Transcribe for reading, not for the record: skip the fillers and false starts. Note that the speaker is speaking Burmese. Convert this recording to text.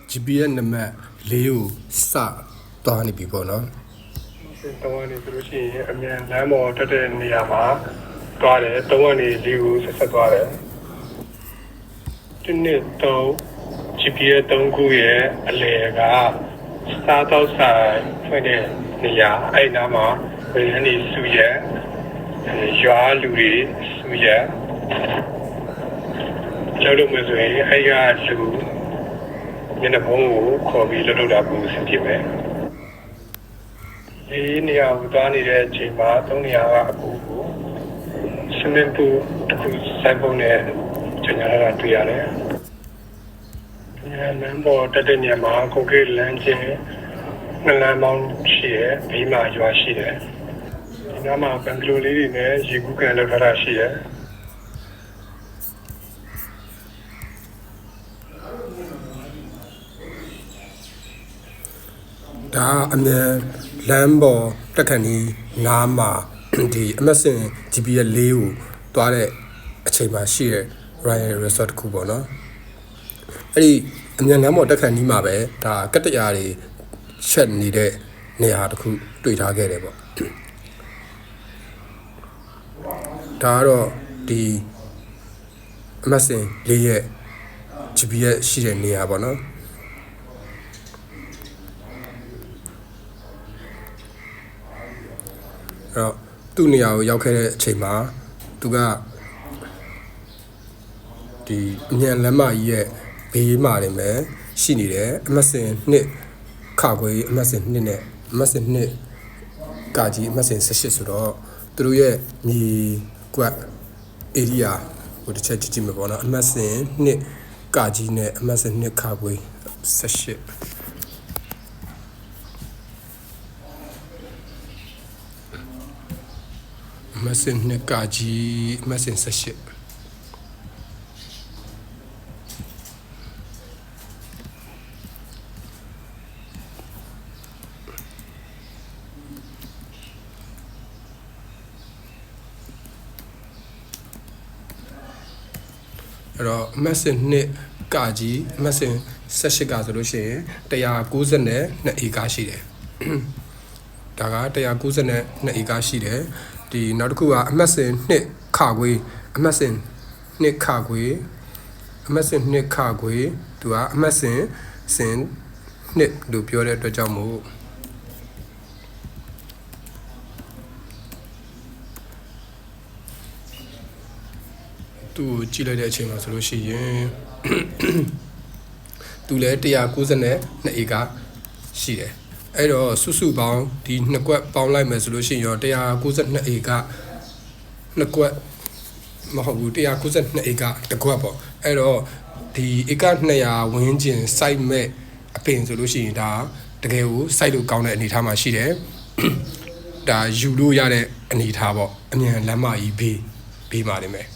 GPS နံပါတ်4ကိုစသွားနေပြီပေါ့နော်တောင်းကနေဆိုလို့ရှိရင်အမြန်လမ်းပေါ်တက်တဲ့နေရာမှာသွားတယ်တောင်းကနေ၄ကိုဆက်သွားတယ်ဒီနေ့တော့ GPS 3ခုရဲ့အလယ်ကစားတော့ဆိုင်ဖွင့်တဲ့နေရာအဲ့နားမှာဘယ်ကနေစုရဲရွာလူတွေစုရဲလောက်လို့မဆိုရင်အဲ့ကလူမျက်နှာဖုံးကိုခေါ်ပြီးလှုပ်တာပုံစံဖြစ်မယ်ဒီနေရာကိုသွားနေတဲ့အချိန်မှာ၃နေရာကအကူကိုစမင်ပူတစ်ခုစိုက်ပုံနဲ့ကျန်ရတာတွေ့ရတယ်လမ်းပေါ်တက်တဲ့နေရာမှာကိုကိလမ်းချင်းနလမ်းမောင်းရှိတယ်ဘေးမှာရွာရှိတယ်ဒီနားမှာဘန်ဂလိုလေးတွေနဲ့ရေကူးကန်လောက်ထားတာရှိတယ်ဒါအမြန်လမ်းပေါ်တက်ခဏီနားမှာဒီအမတ်စင် GPS 4ကိုသွားတဲ့အချိန်မှာရှိတဲ့ Royal Resort ခုပေါ့နော်အဲ့ဒီအမြန်လမ်းပေါ်တက်ခဏီမှာပဲဒါကတ္တရာတွေချက်နေတဲ့နေရာတစ်ခုတွေ့ထားခဲ့တယ်ပေါ့ဒါကတော့ဒီအမတ်စင်4ရဲ့ GPS ရှိတဲ့နေရာပေါ့နော်အဲ့တော့သူ့နေရာကိုရောက်ခဲ့တဲ့အချိန်မှာသူကဒီအမြန်လမ်းမကြီးရဲ့ဘေးမှာနေမယ်ရှိနေတယ်အမတ်စင်2ခခွေးအမတ်စင်2နဲ့အမတ်စင်2ကကြီးအမတ်စင်18ဆိုတော့သူတို့ရဲ့မြေကွက် area ကိုတစ်ချက်ကြည့်ကြည့်မယ်ပေါ့နော်အမတ်စင်2ကကြီးနဲ့အမတ်စင်2ခခွေး18မစင်နှစ်ကကြီးမစင်18အဲ့တော့မစင်နှစ်ကကြီးမစင်18ကဆိုလို့ရှိရင်192ဧကရှိတယ်ဒါက192ဧကရှိတယ်ဒီနောက်တစ်ခုကအမတ်စင်2ခခွေးအမတ်စင်2ခခွေးအမတ်စင်2ခခွေးသူကအမတ်စင်2လို့ပြောတဲ့အတွက်ကြောင့်မို့သူကြည့်လိုက်တဲ့အချိန်မှာဆိုလို့ရှိရင်သူလည်း192ဧကရှိတယ်အဲ့တော့စုစုပေါင်းဒီနှစ်ကွက်ပေါင်းလိုက်မယ်ဆိုလို့ရှိရင်ရော192ဧကနှစ်ကွက်မဟုတ်ဘူး192ဧကတစ်ကွက်ပေါ့အဲ့တော့ဒီဧက200ဝန်းကျင်စိုက်မဲ့အပင်ဆိုလို့ရှိရင်ဒါတကယ်ကိုစိုက်လို့ကောင်းတဲ့အနေအထားမှာရှိတယ်ဒါယူလို့ရတဲ့အနေအထားပေါ့အမြန်လမ်းမကြီးဘေးမှာနေမယ်